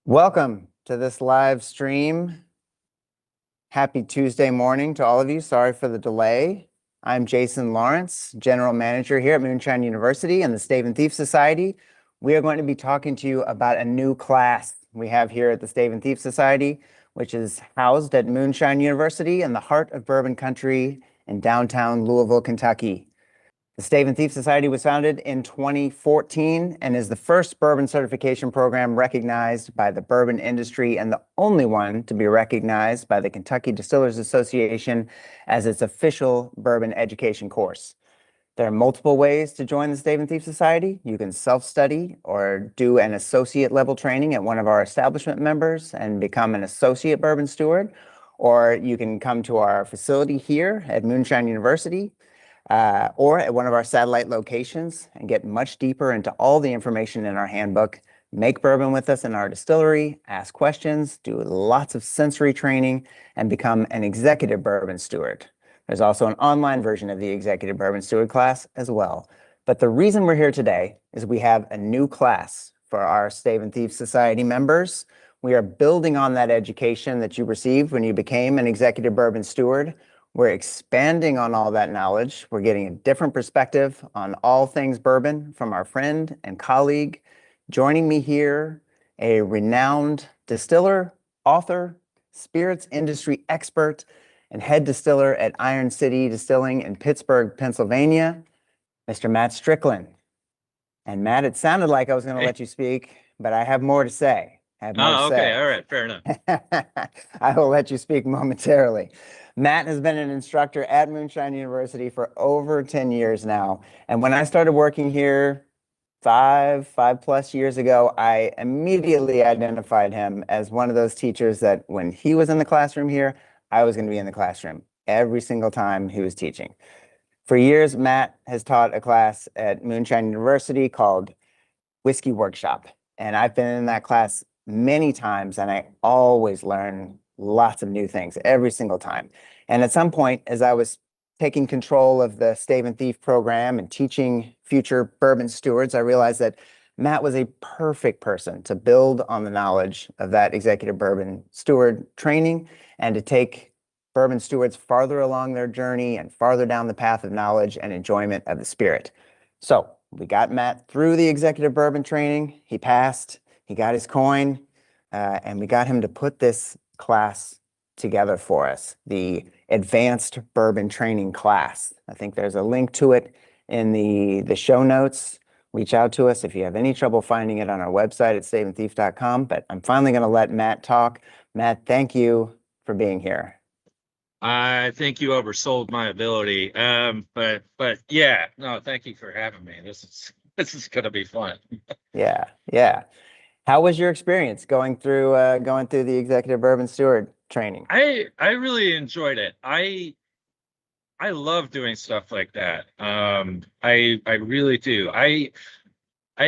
Welcome to this live stream. Happy Tuesday morning to all of you. Sorry for the delay. I'm Jason Lawrence, General Manager here at Moonshine University and the Stave and Thief Society. We are going to be talking to you about a new class we have here at the Stave and Thief Society, which is housed at Moonshine University in the heart of Bourbon Country in downtown Louisville, Kentucky. The Stave and Thief Society was founded in 2014 and is the first bourbon certification program recognized by the bourbon industry and the only one to be recognized by the Kentucky Distillers Association as its official bourbon education course. There are multiple ways to join the Stave and Thief Society. You can self-study or do an associate level training at one of our establishment members and become an associate bourbon steward, or you can come to our facility here at Moonshine University or at one of our satellite locations and get much deeper into all the information in our handbook, make bourbon with us in our distillery, ask questions, do lots of sensory training, and become an executive bourbon steward. There's also an online version of the executive bourbon steward class as well. But the reason we're here today is we have a new class for our Stave and Thief Society members. We are building on that education that you received when you became an executive bourbon steward. We're expanding on all that knowledge. We're getting a different perspective on all things bourbon from our friend and colleague. Joining me here, a renowned distiller, author, spirits industry expert, and head distiller at Iron City Distilling in Pittsburgh, Pennsylvania, Mr. Matt Strickland. And Matt, it sounded like I was going to let you speak, but I have more to say. Okay. All right. Fair enough. I will let you speak momentarily. Matt has been an instructor at Moonshine University for over 10 years now. And when I started working here five plus years ago, I immediately identified him as one of those teachers that when he was in the classroom here, I was going to be in the classroom every single time he was teaching. For years, Matt has taught a class at Moonshine University called Whiskey Workshop. And I've been in that class many times, and I always learn lots of new things every single time. And at some point, as I was taking control of the Stave and Thief program and teaching future bourbon stewards, I realized that Matt was a perfect person to build on the knowledge of that executive bourbon steward training and to take bourbon stewards farther along their journey and farther down the path of knowledge and enjoyment of the spirit. So we got Matt through the executive bourbon training. He passed, he got his coin, and we got him to put this class together for us, the Advanced Bourbon Training class. I think there's a link to it in the show notes. Reach out to us if you have any trouble finding it on our website at staveandthief.com. But I'm finally going to let Matt talk. Matt, thank you for being here. I think you oversold my ability. But yeah, no, thank you for having me. This is gonna be fun. Yeah. How was your experience going through the executive bourbon steward training? I really enjoyed it. I love doing stuff like that. I really do. I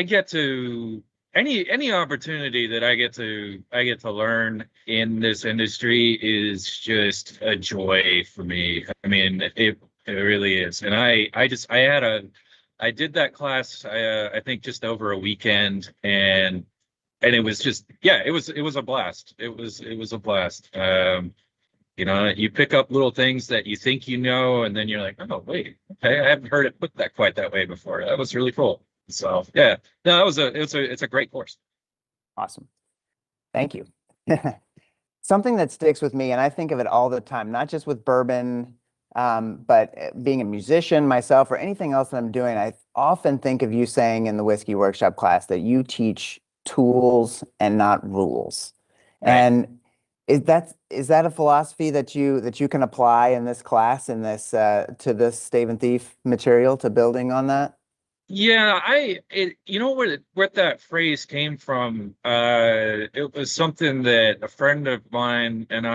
get to any opportunity that I get to learn in this industry is just a joy for me. I mean, it really is. And I did that class I think just over a weekend, and it was just, yeah, it was a blast. It was a blast. You pick up little things that you think you know, and then you're like, oh wait, okay, I haven't heard it put that quite that way before. That was really cool. So yeah, no, it's a great course. Awesome. Thank you. Something that sticks with me, and I think of it all the time, not just with bourbon, but being a musician myself or anything else that I'm doing, I often think of you saying in the Whiskey Workshop class that you teach tools and not rules. Right. And is that a philosophy that you can apply in this class, in this to this Stave and Thief material, to building on that? Yeah, where that phrase came from. It was something that a friend of mine and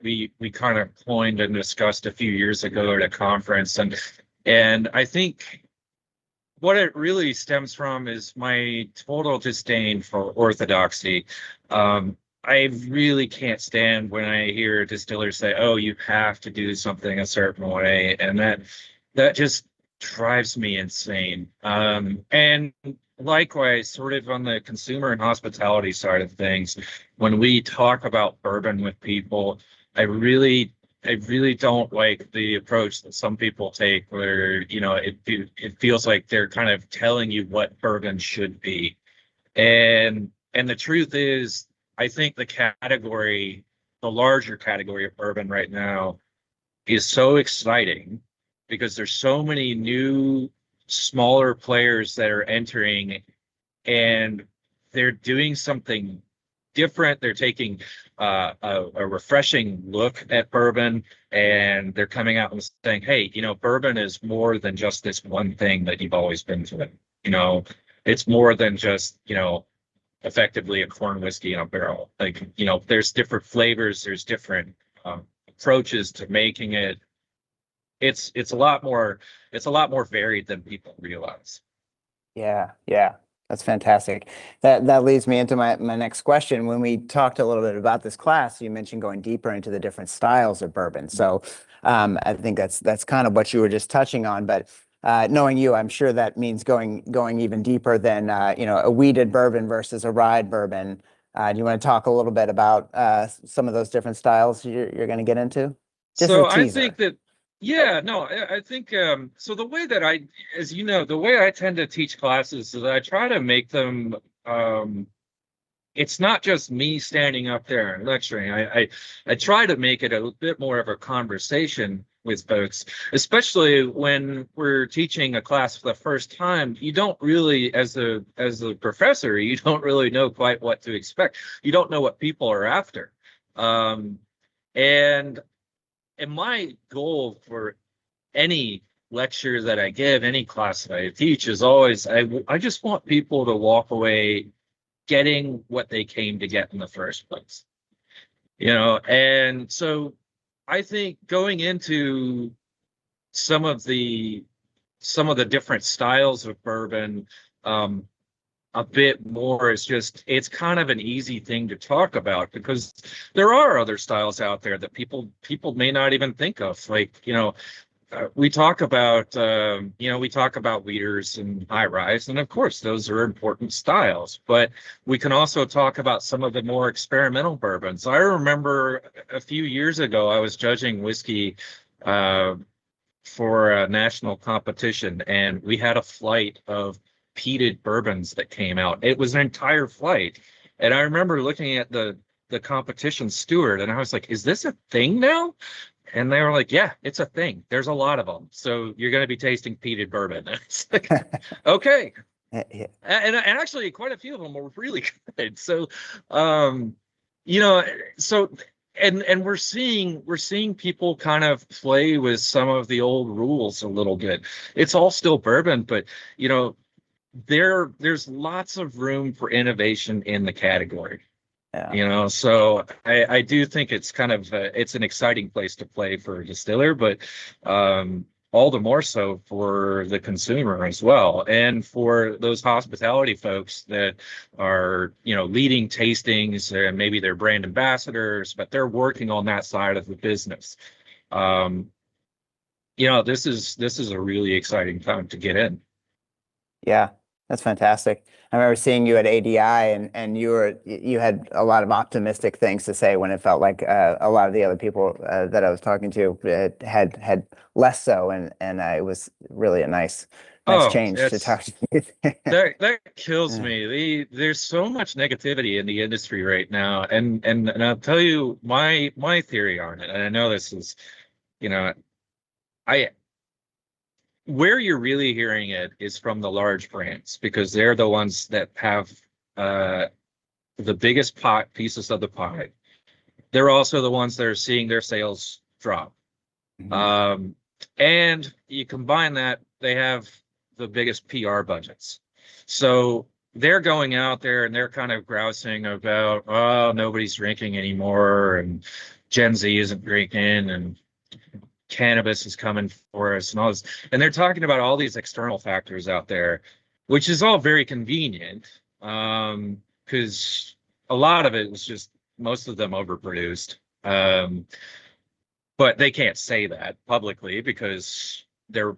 we kind of coined and discussed a few years ago at a conference, and I think what it really stems from is my total disdain for orthodoxy. I really can't stand when I hear distillers say, "Oh, you have to do something a certain way," and that just drives me insane. And likewise, sort of on the consumer and hospitality side of things, when we talk about bourbon with people, I really, I really don't like the approach that some people take, where it feels like they're kind of telling you what bourbon should be. And the truth is, I think the larger category of bourbon right now is so exciting because there's so many new smaller players that are entering, and they're doing something different. They're taking a refreshing look at bourbon, and they're coming out and saying, hey, bourbon is more than just this one thing that you've always been to. You know, it's more than just, effectively a corn whiskey in a barrel. Like, there's different flavors, there's different approaches to making it. It's a lot more varied than people realize. Yeah, yeah, that's fantastic. That leads me into my next question. When we talked a little bit about this class, you mentioned going deeper into the different styles of bourbon. So I think that's kind of what you were just touching on. But knowing you, I'm sure that means going even deeper than a wheated bourbon versus a rye bourbon. Do you want to talk a little bit about some of those different styles you're going to get into? Just as So a I think teaser. that, yeah, no, I think so the way that as you know, the way I tend to teach classes is that I try to make them it's not just me standing up there and lecturing. I try to make it a bit more of a conversation with folks, especially when we're teaching a class for the first time. You don't really, as a professor, you don't really know quite what to expect. You don't know what people are after. Um, and and my goal for any lecture that I give, any class that I teach, is always I just want people to walk away getting what they came to get in the first place. And so I think going into some of the different styles of bourbon a bit more is just, it's kind of an easy thing to talk about, because there are other styles out there that people may not even think of. Like, we talk about leaders and high rise, and of course those are important styles, but we can also talk about some of the more experimental bourbons. I remember a few years ago I was judging whiskey uh, for a national competition, and we had a flight of peated bourbons that came out. It was an entire flight, and I remember looking at the competition steward, and I was like, is this a thing now? And they were like, yeah, it's a thing. There's a lot of them. So you're going to be tasting peated bourbon. It's like, okay. Yeah. And actually quite a few of them were really good. So, um, you know, so, and we're seeing people kind of play with some of the old rules a little bit. It's all still bourbon, but, you know, there's lots of room for innovation in the category. Yeah. So I do think it's kind of it's an exciting place to play for a distiller, but all the more so for the consumer as well, and for those hospitality folks that are, leading tastings, and maybe they're brand ambassadors, but they're working on that side of the business. um this is a really exciting time to get in. Yeah, that's fantastic. I remember seeing you at ADI, and you had a lot of optimistic things to say when it felt like a lot of the other people that I was talking to had less so, and it was really a nice Oh, change to it's talk to you. that kills Yeah. me. There's so much negativity in the industry right now, and I'll tell you my theory on it. And I know this is, you know, I where you're really hearing it is from the large brands, because they're the ones that have uh, the biggest pieces of the pie. They're also the ones that are seeing their sales drop. Mhm. Um, and you combine that, they have the biggest PR budgets. So they're going out there and they're kind of grousing about, oh, nobody's drinking anymore, and Gen Z isn't drinking, and cannabis is coming for us, and all this. And they're talking about all these external factors out there, which is all very convenient, because a lot of it was just, most of them overproduced. Um, but they can't say that publicly because they're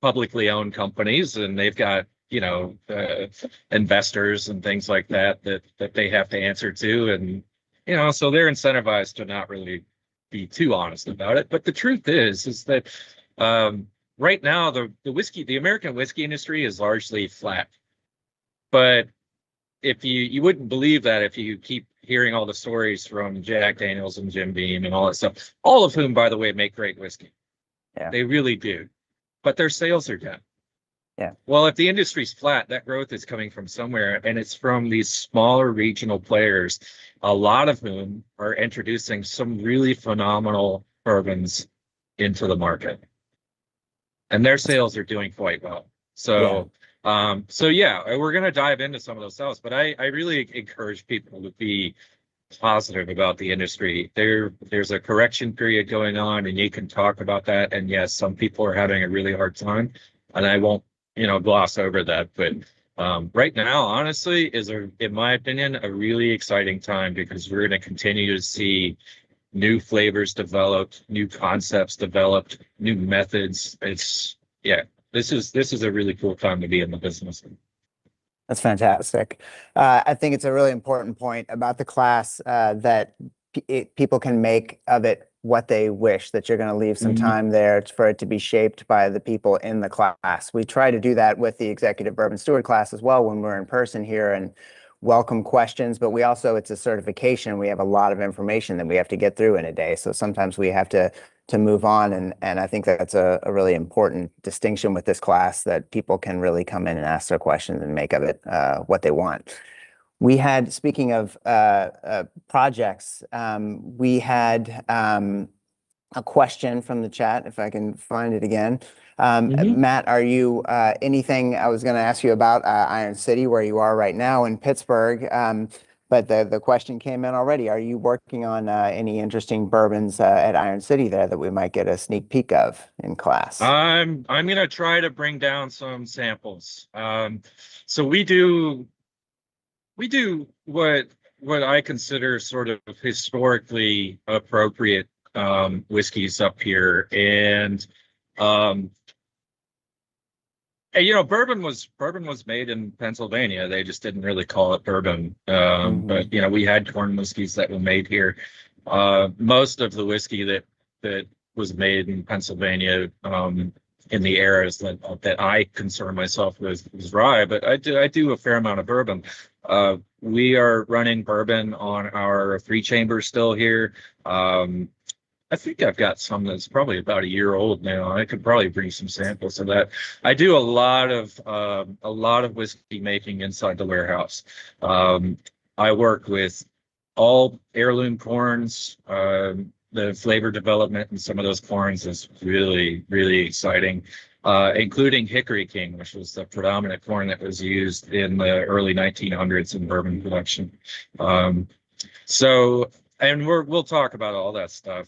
publicly owned companies, and they've got you know, investors and things like that that they have to answer to, and you know, so they're incentivized to not really be too honest about it. But the truth is that right now the American whiskey industry is largely flat. But if you wouldn't believe that if you keep hearing all the stories from Jack Daniels and Jim Beam and all that stuff, all of whom, by the way, make great whiskey. Yeah. They really do. But their sales are down. Yeah. Well, if the industry's flat, that growth is coming from somewhere, and it's from these smaller regional players, a lot of whom are introducing some really phenomenal bourbons into the market. And their sales are doing quite well. So, so yeah, we're going to dive into some of those sales, but I really encourage people to be positive about the industry. There's a correction period going on, and you can talk about that. And yes, some people are having a really hard time, and I won't, gloss over that. But right now, honestly, in my opinion, a really exciting time because we're going to continue to see new flavors developed, new concepts developed, new methods. This is a really cool time to be in the business. That's fantastic. I think it's a really important point about the class that people can make of it what they wish, that you're going to leave some time there for it to be shaped by the people in the class. We try to do that with the Executive Bourbon Steward class as well when we're in person here and welcome questions, but it's a certification. We have a lot of information that we have to get through in a day. So sometimes we have to move on. And I think that's a really important distinction with this class, that people can really come in and ask their questions and make of it what they want. We had, speaking of projects, we had a question from the chat, if I can find it again. Matt, are you anything I was going to ask you about Iron City, where you are right now in Pittsburgh? But the question came in already. Are you working on any interesting bourbons at Iron City there that we might get a sneak peek of in class? I'm gonna try to bring down some samples. So we do what I consider sort of historically appropriate whiskeys up here, and bourbon was made in Pennsylvania. They just didn't really call it bourbon. But we had corn whiskeys that were made here. Most of the whiskey that was made in Pennsylvania in the eras that I concern myself with was rye, but I do a fair amount of bourbon. We are running bourbon on our 3-chamber still here. I think I've got some that's probably about a year old now. I could probably bring some samples of that. I do a lot of whiskey making inside the warehouse. I work with all heirloom corns. The flavor development in some of those corns is really, really exciting, including Hickory King, which was the predominant corn that was used in the early 1900s in bourbon production. And we'll talk about all that stuff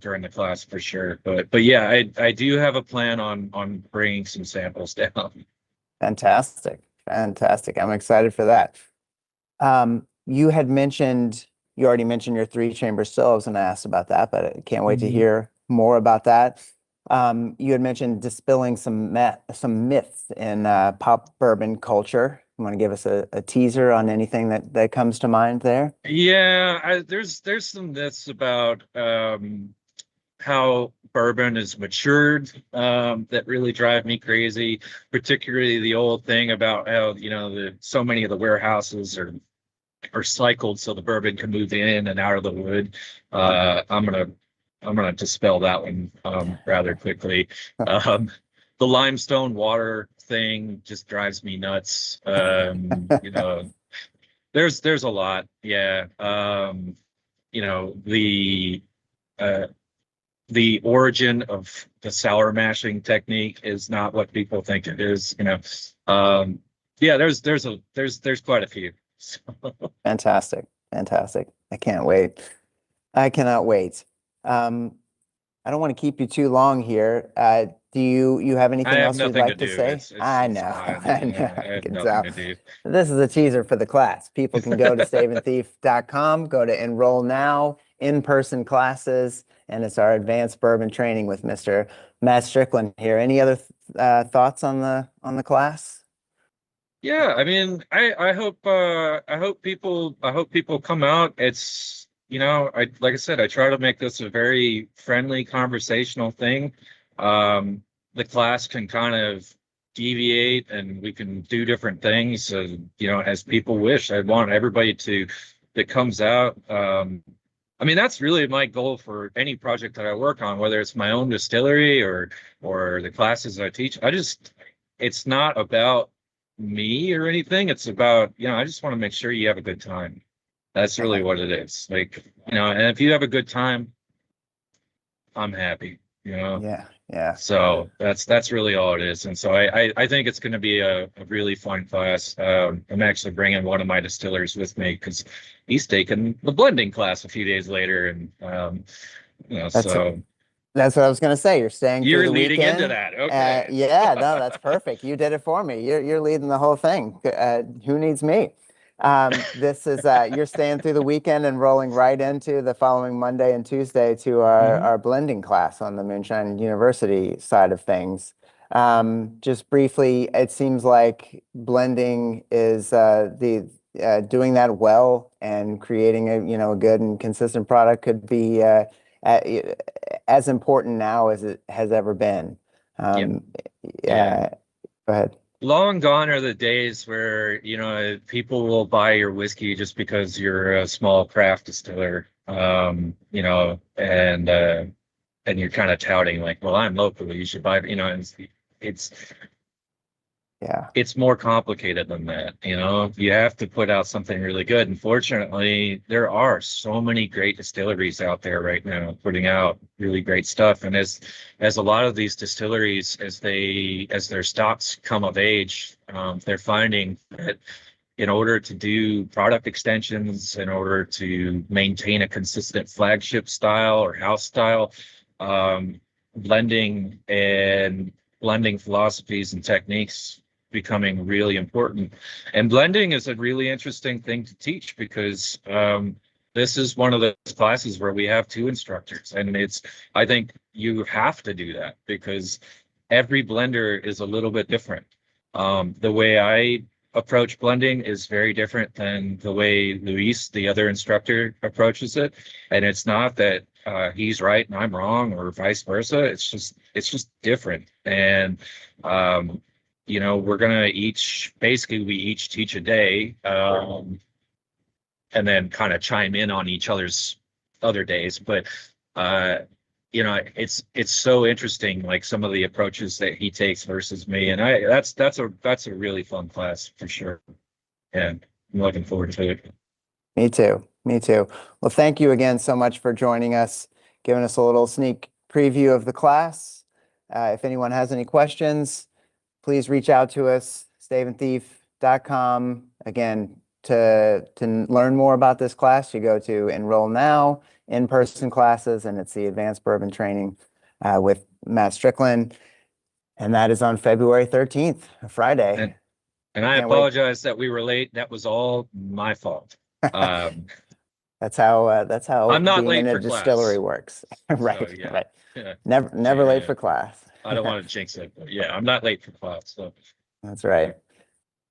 during the class for sure. But yeah, I do have a plan on bringing some samples down. Fantastic. I'm excited for that. You already mentioned your 3-chamber still. I was going to ask about that, but I can't wait to hear more about that. You had mentioned dispelling some myths in pop bourbon culture. You want to give us a teaser on anything that comes to mind there? Yeah, there's some myths about how bourbon is matured that really drive me crazy. Particularly the old thing about how so many of the warehouses are cycled so the bourbon can move in and out of the wood. I'm gonna dispel that one rather quickly. The limestone water thing just drives me nuts. There's a lot. Yeah. The origin of the sour mashing technique is not what people think it is. Yeah, there's quite a few. Fantastic. I can't wait. I cannot wait. I don't want to keep you too long here. Do you have anything else you'd like to say? I know. I can tell. This is a teaser for the class. People can go to staveandthief.com, go to enroll now, in-person classes, and it's our advanced bourbon training with Mr. Matt Strickland here. Any other thoughts on the class? Yeah, I mean, I hope people come out. It's, I like I said, I try to make this a very friendly conversational thing. Um, the class can kind of deviate and we can do different things, as people wish. I want everybody that comes out. I mean, that's really my goal for any project that I work on, whether it's my own distillery or the classes I teach. It's not about me or anything. It's about, I just want to make sure you have a good time. That's really what it is. Like, and if you have a good time, I'm happy. Yeah, yeah. So that's really all it is. And so I think it's going to be a really fun class. I'm actually bringing one of my distillers with me because he's taking the blending class a few days later. And, That's so that's what I was gonna say. You're staying through you're the leading into weekend. that. Okay. Yeah, no, that's perfect. You did it for me. You're leading the whole thing. Who needs me? This is you're staying through the weekend and rolling right into the following Monday and Tuesday to Mhm. our blending class on the Moonshine University side of things. Just briefly, it seems like blending is the doing that well and creating a good and consistent product could be a- as important now as it has ever been. Yeah. Um, Yeah. go ahead. Long gone are the days where, people will buy your whiskey just because you're a small craft distiller, and you're kind of touting like, well, I'm local, you should buy, it's, Yeah, it's more complicated than that. You have to put out something really good. And fortunately, there are so many great distilleries out there right now putting out really great stuff. And as a lot of these distilleries, as their stocks come of age, they're finding that in order to do product extensions, in order to maintain a consistent flagship style or house style, um, blending and blending philosophies and techniques becoming really important. And blending is a really interesting thing to teach because this is one of those classes where we have two instructors, and I think you have to do that because every blender is a little bit different. The way I approach blending is very different than the way Luis, the other instructor, approaches it. And it's not that he's right and I'm wrong or vice versa. It's just different. And we're gonna we each teach a day, and then kind of chime in on each other's other days. But uh, it's so interesting, like some of the approaches that he takes versus me, and that's a really fun class for sure, and I'm looking forward to it. me too. Me too. Well, thank you again so much for joining us, giving us a little sneak preview of the class. If anyone has any questions, please reach out to us, staveandthief.com. Again, to learn more about this class, you go to Enroll Now, in-person classes, and it's the Advanced Bourbon Training with Matt Strickland. And that is on February 13th, a Friday. And and I Can't wait. apologize that we were late. That was all my fault. Um, That's how I'm not being in late a for distillery class, works. so Right, yeah, right. yeah, Never late yeah. for class. I don't want to jinx it, but yeah, I'm not late for class. So That's right.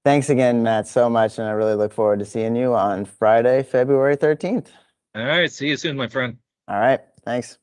Thanks again, Matt, so much, and I really look forward to seeing you on Friday, February 13th. all right, see you soon, my friend. All right, thanks.